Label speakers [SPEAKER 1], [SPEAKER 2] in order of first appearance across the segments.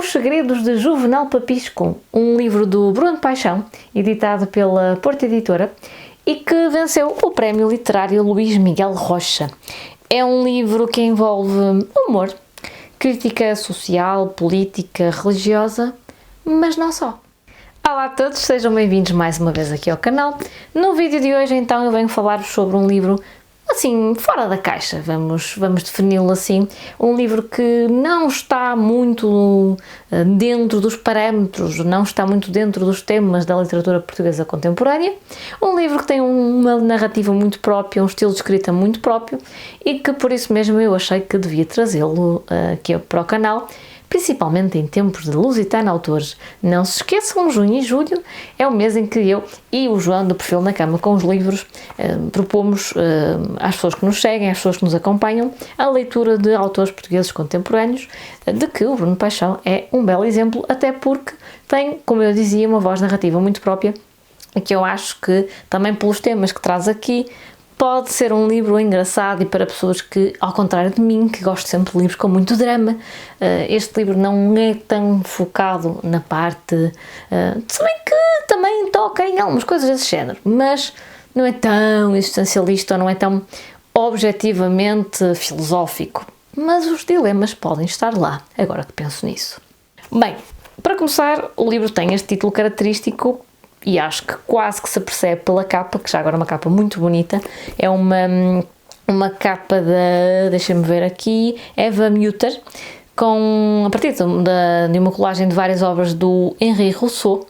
[SPEAKER 1] Os Segredos de Juvenal Papisco, um livro do Bruno Paixão, editado pela Porta Editora, e que venceu o Prémio Literário Luís Miguel Rocha. É um livro que envolve humor, crítica social, política, religiosa, mas não só. Olá a todos, sejam bem-vindos mais uma vez aqui ao canal. No vídeo de hoje então eu venho falar-vos sobre um livro assim, fora da caixa, vamos defini-lo assim, um livro que não está muito dentro dos parâmetros, não está muito dentro dos temas da literatura portuguesa contemporânea, um livro que tem uma narrativa muito própria, um estilo de escrita muito próprio e que por isso mesmo eu achei que devia trazê-lo aqui para o canal, principalmente em tempos de Lusitana Autores. Não se esqueçam, junho e julho é o mês em que eu e o João do Perfil na Cama com os Livros propomos às pessoas que nos seguem, às pessoas que nos acompanham, a leitura de autores portugueses contemporâneos, de que o Bruno Paixão é um belo exemplo, até porque tem, como eu dizia, uma voz narrativa muito própria, que eu acho que também pelos temas que traz aqui, pode ser um livro engraçado e para pessoas que, ao contrário de mim, que gosto sempre de livros com muito drama, este livro não é tão focado na parte, se bem que também toca em algumas coisas desse género, mas não é tão existencialista, não é tão objetivamente filosófico, mas os dilemas podem estar lá, agora que penso nisso. Bem, para começar, o livro tem este título característico, e acho que quase que se percebe pela capa, que já agora é uma capa muito bonita, é uma capa da, deixem-me ver aqui, Eva Mutter, a partir de uma colagem de várias obras do Henri Rousseau,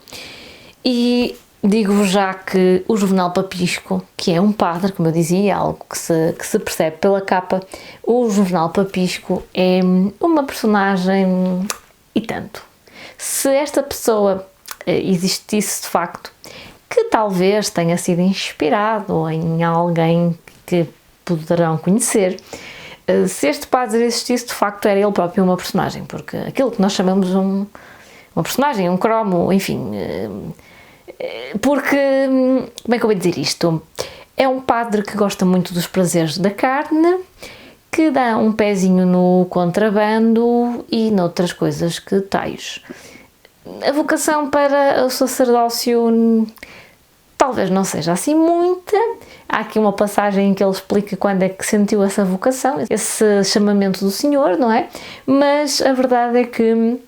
[SPEAKER 1] e digo-vos já que o Juvenal Papisco, que é um padre, como eu dizia, algo que se percebe pela capa, o Juvenal Papisco é uma personagem e tanto. Se esta pessoa existisse de facto, que talvez tenha sido inspirado em alguém que poderão conhecer, se este padre existisse de facto era ele próprio uma personagem, porque aquilo que nós chamamos uma personagem, um cromo, enfim, porque, como é que eu vou dizer isto? É um padre que gosta muito dos prazeres da carne, que dá um pezinho no contrabando e noutras coisas que tais. A vocação para o sacerdócio talvez não seja assim muita. Há aqui uma passagem em que ele explica quando é que sentiu essa vocação, esse chamamento do Senhor, não é? Mas a verdade é que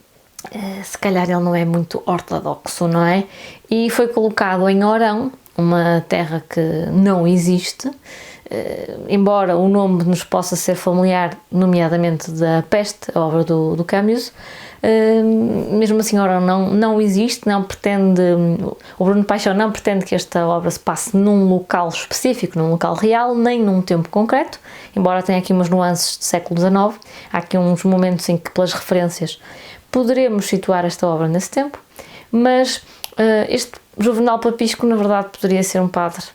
[SPEAKER 1] se calhar ele não é muito ortodoxo, não é? E foi colocado em Orão, uma terra que não existe, embora o nome nos possa ser familiar, nomeadamente da Peste, a obra do Camus. Mesmo assim, Orão não existe, não pretende, o Bruno Paixão não pretende que esta obra se passe num local específico, num local real, nem num tempo concreto, embora tenha aqui umas nuances do século XIX, há aqui uns momentos em que, pelas referências, poderemos situar esta obra nesse tempo, mas este Juvenal Papisco, na verdade, poderia ser um padre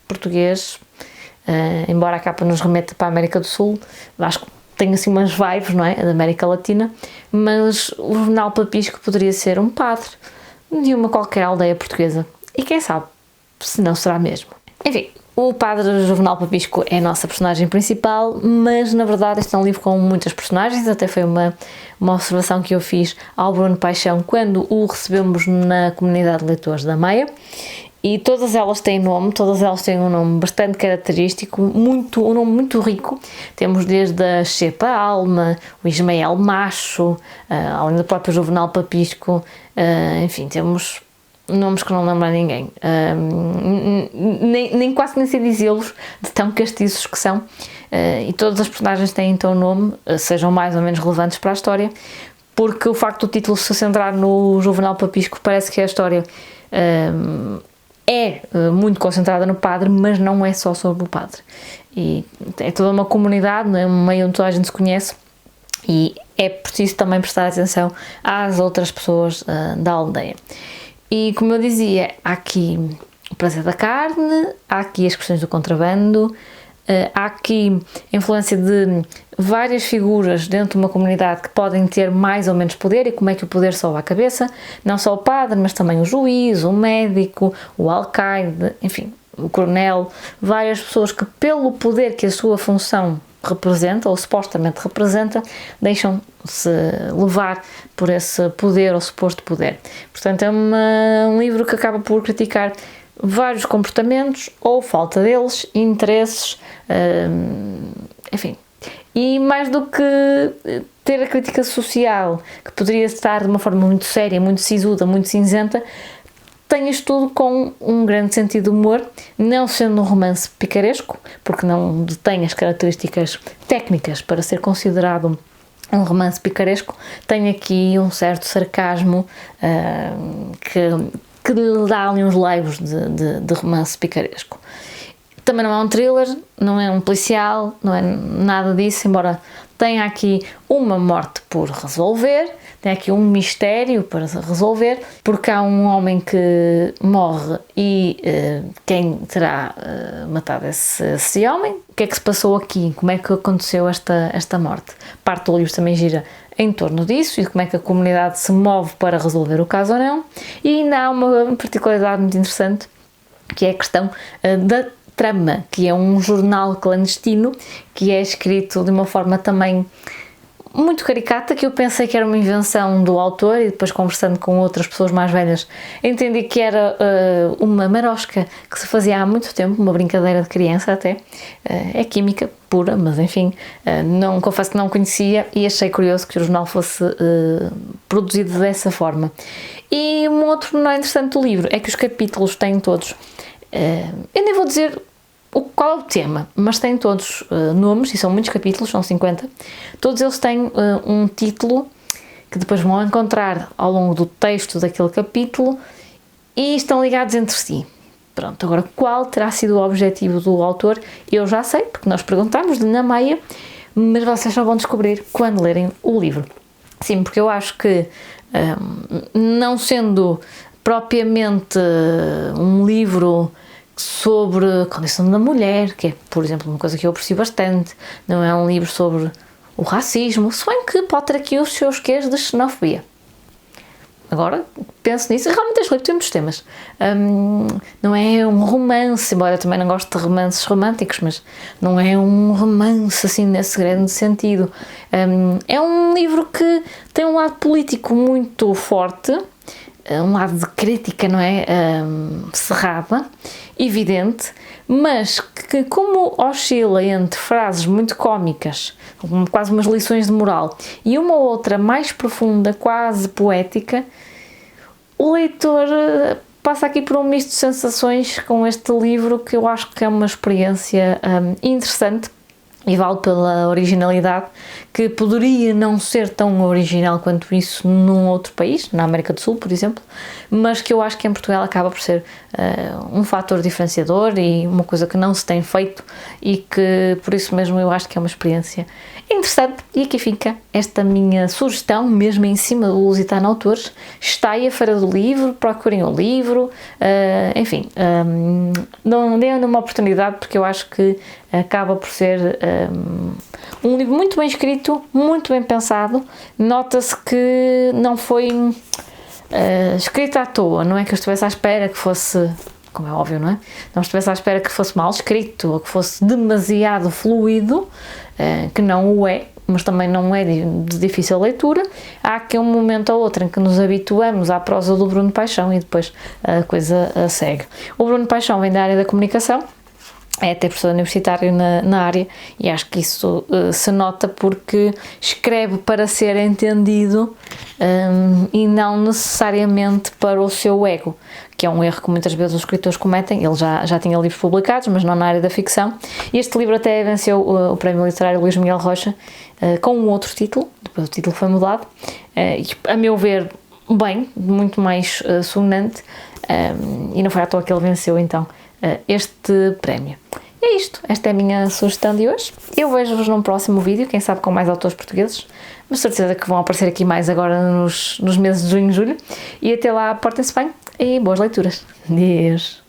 [SPEAKER 1] português, embora a capa nos remeta para a América do Sul, acho que tem assim umas vibes, não é, da América Latina, mas o Juvenal Papisco poderia ser um padre de uma qualquer aldeia portuguesa, e quem sabe, se não será mesmo. Enfim, o padre Juvenal Papisco é a nossa personagem principal, mas na verdade este é um livro com muitas personagens, até foi uma observação que eu fiz ao Bruno Paixão quando o recebemos na comunidade de leitores da Meia, e todas elas têm nome, todas elas têm um nome bastante característico, um nome muito rico. Temos desde a Xepa Alma, o Ismael Macho, além do próprio Juvenal Papisco, enfim, temos nomes que não lembram a ninguém, quase nem sei dizê-los, de tão castiços que são, e todas as personagens têm então nome, sejam mais ou menos relevantes para a história, porque o facto do título se centrar no Juvenal Papisco parece que a história é muito concentrada no padre, mas não é só sobre o padre. E é toda uma comunidade, não é? Um meio onde toda a gente se conhece, e é preciso também prestar atenção às outras pessoas da aldeia. E como eu dizia, há aqui o prazer da carne, há aqui as questões do contrabando, há aqui a influência de várias figuras dentro de uma comunidade que podem ter mais ou menos poder e como é que o poder sobe à cabeça, não só o padre, mas também o juiz, o médico, o alcaide, enfim, o coronel, várias pessoas que pelo poder que a sua função representa, ou supostamente representa, deixam-se levar por esse poder ou suposto poder. Portanto, é um livro que acaba por criticar vários comportamentos ou falta deles, interesses, enfim. E mais do que ter a crítica social, que poderia estar de uma forma muito séria, muito sisuda, muito cinzenta, tem isto tudo com um grande sentido de humor, não sendo um romance picaresco, porque não detém as características técnicas para ser considerado um romance picaresco, tem aqui um certo sarcasmo que lhe dá ali uns laivos de romance picaresco. Também não é um thriller, não é um policial, não é nada disso, embora tenha aqui uma morte por resolver, tem aqui um mistério para resolver, porque há um homem que morre e quem terá matado esse homem? O que é que se passou aqui? Como é que aconteceu esta morte? Parte do livro também gira em torno disso e de como é que a comunidade se move para resolver o caso ou não. E ainda há uma particularidade muito interessante, que é a questão da Trama, que é um jornal clandestino que é escrito de uma forma também muito caricata, que eu pensei que era uma invenção do autor, e depois, conversando com outras pessoas mais velhas, entendi que era uma marosca que se fazia há muito tempo, uma brincadeira de criança até. É química pura, mas enfim, não, confesso que não conhecia e achei curioso que o jornal fosse produzido dessa forma. E um outro pormenor interessante do livro é que os capítulos têm todos, eu nem vou dizer qual é o tema, mas têm todos nomes, e são muitos capítulos, são 50. Todos eles têm um título que depois vão encontrar ao longo do texto daquele capítulo e estão ligados entre si. Pronto, agora qual terá sido o objetivo do autor? Eu já sei, porque nós perguntámos-lhe na meia, mas vocês só vão descobrir quando lerem o livro. Sim, porque eu acho que, não sendo propriamente um livro sobre a condição da mulher, que é, por exemplo, uma coisa que eu aprecio bastante, não é um livro sobre o racismo, se bem que pode ter aqui os seus quês de xenofobia. Agora, penso nisso, e realmente este livro tem muitos temas. Não é um romance, embora eu também não gosto de romances românticos, mas não é um romance assim nesse grande sentido. É um livro que tem um lado político muito forte, um lado de crítica, não é? Cerrada, evidente, mas que, como oscila entre frases muito cómicas, quase umas lições de moral, e uma outra mais profunda, quase poética, o leitor passa aqui por um misto de sensações com este livro, que eu acho que é uma experiência interessante e vale pela originalidade, que poderia não ser tão original quanto isso num outro país, na América do Sul, por exemplo, mas que eu acho que em Portugal acaba por ser um fator diferenciador e uma coisa que não se tem feito, e que por isso mesmo eu acho que é uma experiência interessante. E aqui fica esta minha sugestão, mesmo em cima do Lusitano Autores. Está aí a Feira do Livro, procurem o livro, enfim, deem-lhe uma oportunidade, porque eu acho que acaba por ser um livro muito bem escrito, muito bem pensado. Nota-se que não foi escrito à toa, não é que eu estivesse à espera que fosse, como é óbvio, não é? Não estivesse à espera que fosse mal escrito ou que fosse demasiado fluido, que não o é, mas também não é de difícil leitura. Há aqui um momento ou outro em que nos habituamos à prosa do Bruno Paixão e depois a coisa segue. O Bruno Paixão vem da área da comunicação, é até professor universitário na área, e acho que isso se nota porque escreve para ser entendido e não necessariamente para o seu ego, que é um erro que muitas vezes os escritores cometem. Ele já tinha livros publicados, mas não na área da ficção, e este livro até venceu o Prémio Literário Luís Miguel Rocha com um outro título, depois o título foi mudado, e a meu ver, bem, muito mais sonante, e não foi à toa que ele venceu então este prémio. E é isto, esta é a minha sugestão de hoje. Eu vejo-vos num próximo vídeo, quem sabe com mais autores portugueses, mas certeza que vão aparecer aqui mais agora nos meses de junho e julho, e até lá, portem-se bem e boas leituras. Adeus!